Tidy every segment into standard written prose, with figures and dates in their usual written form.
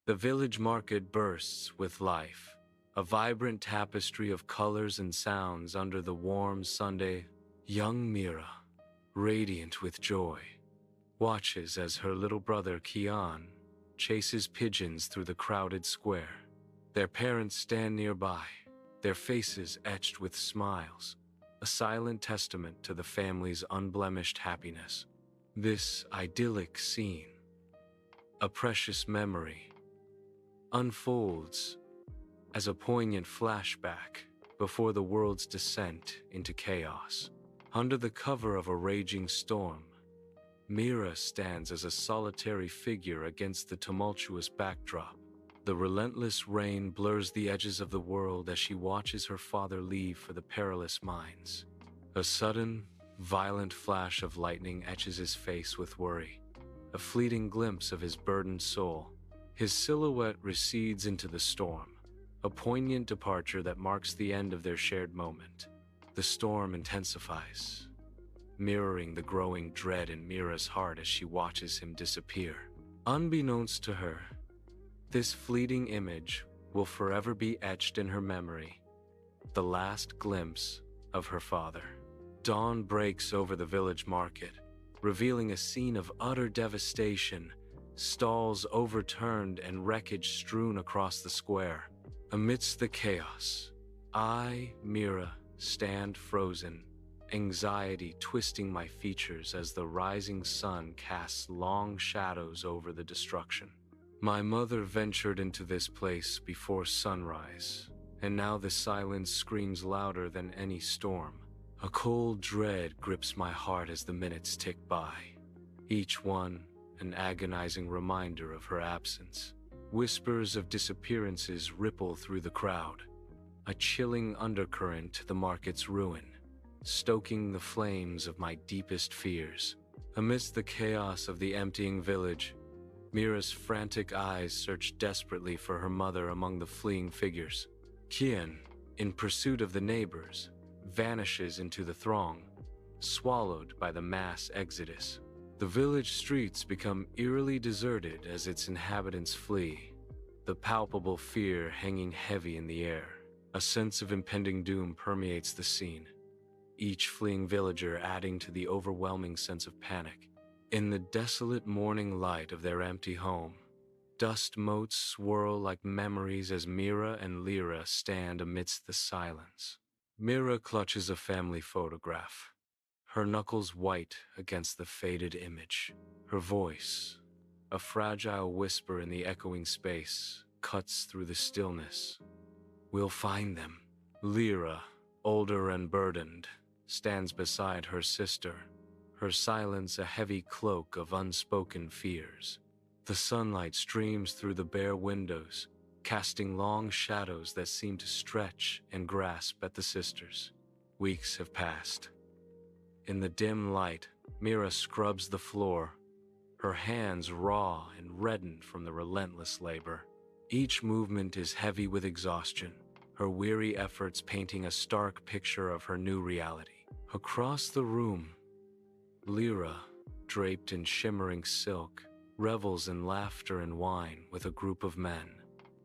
The village market bursts with life, a vibrant tapestry of colors and sounds under the warm Sunday. Young Mira, radiant with joy, watches as her little brother Kian chases pigeons through the crowded square. Their parents stand nearby, their faces etched with smiles, a silent testament to the family's unblemished happiness. This idyllic scene, a precious memory, unfolds as a poignant flashback before the world's descent into chaos. Under the cover of a raging storm, Mira stands as a solitary figure against the tumultuous backdrop. The relentless rain blurs the edges of the world as she watches her father leave for the perilous mines. A sudden, violent flash of lightning etches his face with worry, a fleeting glimpse of his burdened soul. His silhouette recedes into the storm, a poignant departure that marks the end of their shared moment. The storm intensifies, mirroring the growing dread in Mira's heart as she watches him disappear. Unbeknownst to her, this fleeting image will forever be etched in her memory, the last glimpse of her father. Dawn breaks over the village market, revealing a scene of utter devastation, stalls overturned and wreckage strewn across the square. Amidst the chaos, I, Mira, stand frozen, anxiety twisting my features as the rising sun casts long shadows over the destruction. My mother ventured into this place before sunrise, and now the silence screams louder than any storm. A cold dread grips my heart as the minutes tick by, each one an agonizing reminder of her absence. Whispers of disappearances ripple through the crowd, a chilling undercurrent to the market's ruin, stoking the flames of my deepest fears. Amidst the chaos of the emptying village, Mira's frantic eyes search desperately for her mother among the fleeing figures. Kian, in pursuit of the neighbors, vanishes into the throng, swallowed by the mass exodus. The village streets become eerily deserted as its inhabitants flee, the palpable fear hanging heavy in the air. A sense of impending doom permeates the scene, each fleeing villager adding to the overwhelming sense of panic. In the desolate morning light of their empty home, dust motes swirl like memories as Mira and Lyra stand amidst the silence. Mira clutches a family photograph, her knuckles white against the faded image. Her voice, a fragile whisper in the echoing space, cuts through the stillness. We'll find them. Lyra, older and burdened, stands beside her sister, her silence a heavy cloak of unspoken fears. The sunlight streams through the bare windows, casting long shadows that seem to stretch and grasp at the sisters. Weeks have passed. In the dim light, Mira scrubs the floor, her hands raw and reddened from the relentless labor. Each movement is heavy with exhaustion, her weary efforts painting a stark picture of her new reality. Across the room, Lyra, draped in shimmering silk, revels in laughter and wine with a group of men.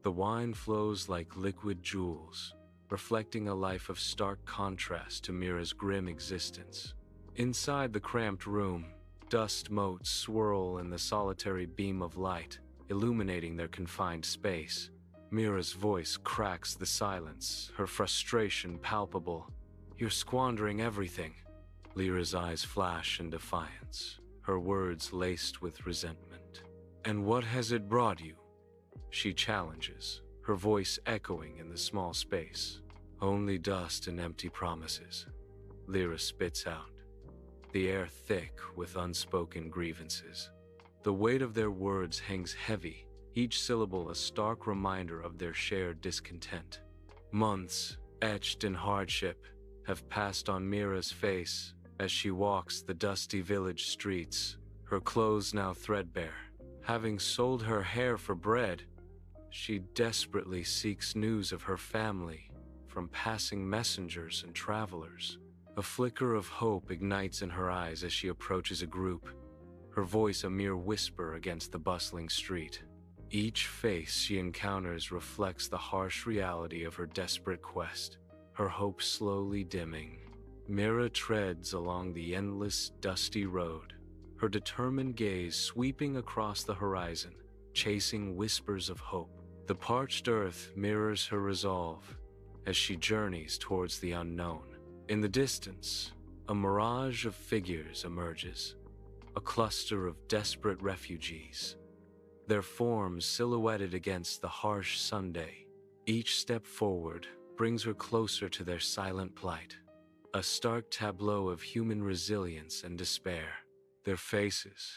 The wine flows like liquid jewels, reflecting a life of stark contrast to Mira's grim existence. Inside the cramped room, dust motes swirl in the solitary beam of light, illuminating their confined space. Mira's voice cracks the silence, her frustration palpable. You're squandering everything. Lyra's eyes flash in defiance, her words laced with resentment. And what has it brought you? She challenges, her voice echoing in the small space. Only dust and empty promises. Lyra spits out, the air thick with unspoken grievances. The weight of their words hangs heavy, each syllable a stark reminder of their shared discontent. Months, etched in hardship, have passed on Mira's face as she walks the dusty village streets, her clothes now threadbare. Having sold her hair for bread, she desperately seeks news of her family from passing messengers and travelers. A flicker of hope ignites in her eyes as she approaches a group, her voice a mere whisper against the bustling street. Each face she encounters reflects the harsh reality of her desperate quest, her hope slowly dimming. Mira treads along the endless, dusty road, her determined gaze sweeping across the horizon, chasing whispers of hope. The parched earth mirrors her resolve as she journeys towards the unknown. In the distance, a mirage of figures emerges, a cluster of desperate refugees, their forms silhouetted against the harsh Sunday. Each step forward brings her closer to their silent plight, a stark tableau of human resilience and despair. Their faces,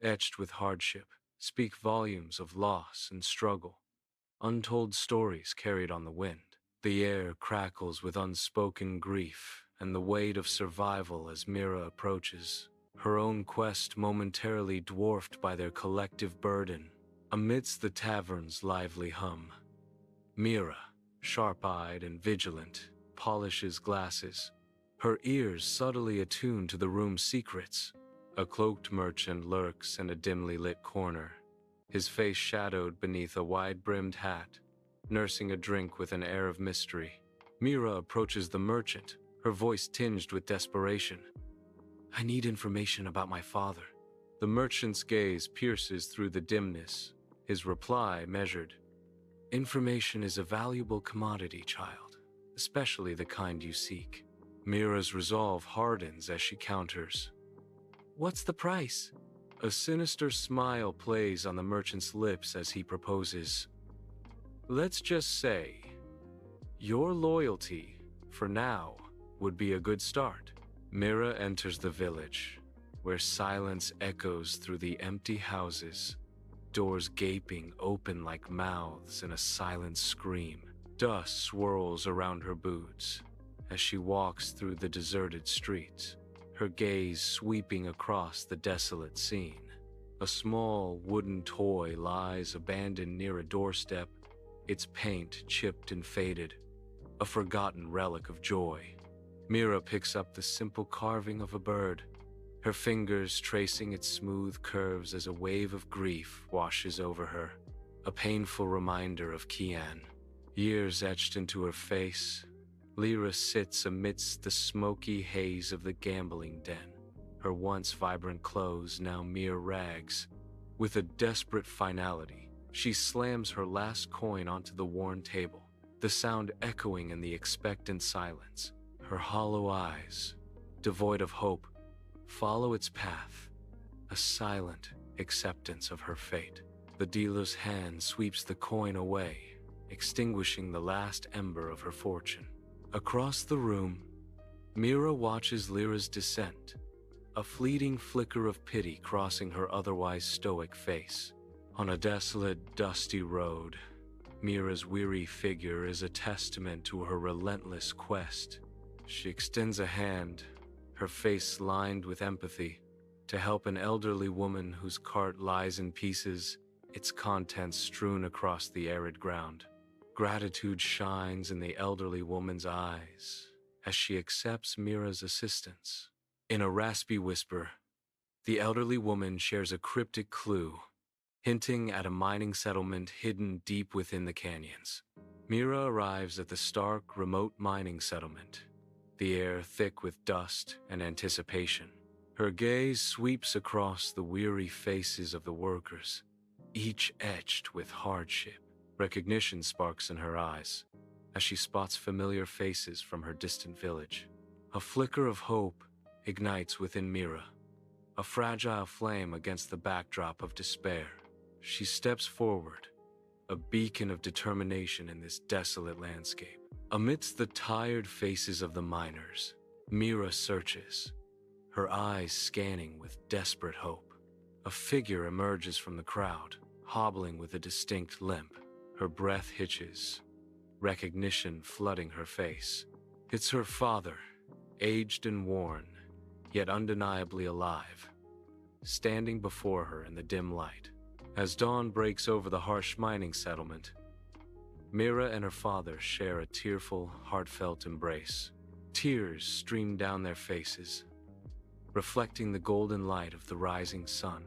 etched with hardship, speak volumes of loss and struggle, untold stories carried on the wind. The air crackles with unspoken grief and the weight of survival as Mira approaches, her own quest momentarily dwarfed by their collective burden. Amidst the tavern's lively hum, Mira, sharp-eyed and vigilant, polishes glasses, her ears subtly attuned to the room's secrets. A cloaked merchant lurks in a dimly lit corner, his face shadowed beneath a wide-brimmed hat, nursing a drink with an air of mystery. Mira approaches the merchant, her voice tinged with desperation. "I need information about my father." The merchant's gaze pierces through the dimness, his reply measured. "Information is a valuable commodity, child, especially the kind you seek." Mira's resolve hardens as she counters. "What's the price?" A sinister smile plays on the merchant's lips as he proposes. "Let's just say, your loyalty, for now, would be a good start." Mira enters the village, where silence echoes through the empty houses, doors gaping open like mouths in a silent scream. Dust swirls around her boots as she walks through the deserted streets, her gaze sweeping across the desolate scene. A small wooden toy lies abandoned near a doorstep, its paint chipped and faded, a forgotten relic of joy. Mira picks up the simple carving of a bird, her fingers tracing its smooth curves as a wave of grief washes over her, a painful reminder of Kian. Years etched into her face, Lyra sits amidst the smoky haze of the gambling den, her once vibrant clothes now mere rags. With a desperate finality, she slams her last coin onto the worn table, the sound echoing in the expectant silence. Her hollow eyes, devoid of hope, follow its path, a silent acceptance of her fate. The dealer's hand sweeps the coin away, extinguishing the last ember of her fortune. Across the room, Mira watches Lyra's descent, a fleeting flicker of pity crossing her otherwise stoic face. On a desolate, dusty road, Mira's weary figure is a testament to her relentless quest. She extends a hand, her face lined with empathy, to help an elderly woman whose cart lies in pieces, its contents strewn across the arid ground. Gratitude shines in the elderly woman's eyes as she accepts Mira's assistance. In a raspy whisper, the elderly woman shares a cryptic clue, hinting at a mining settlement hidden deep within the canyons. Mira arrives at the stark, remote mining settlement, the air thick with dust and anticipation. Her gaze sweeps across the weary faces of the workers, each etched with hardship. Recognition sparks in her eyes as she spots familiar faces from her distant village. A flicker of hope ignites within Mira, a fragile flame against the backdrop of despair. She steps forward, a beacon of determination in this desolate landscape. Amidst the tired faces of the miners, Mira searches, her eyes scanning with desperate hope. A figure emerges from the crowd, hobbling with a distinct limp. Her breath hitches, recognition flooding her face. It's her father, aged and worn, yet undeniably alive, standing before her in the dim light. As dawn breaks over the harsh mining settlement, Mira and her father share a tearful, heartfelt embrace. Tears stream down their faces, reflecting the golden light of the rising sun.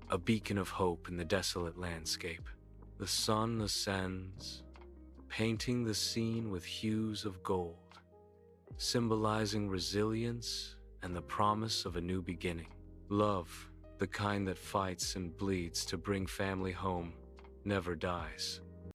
a beacon of hope in the desolate landscape. The sun ascends, painting the scene with hues of gold, symbolizing resilience and the promise of a new beginning. Love, the kind that fights and bleeds to bring family home, never dies.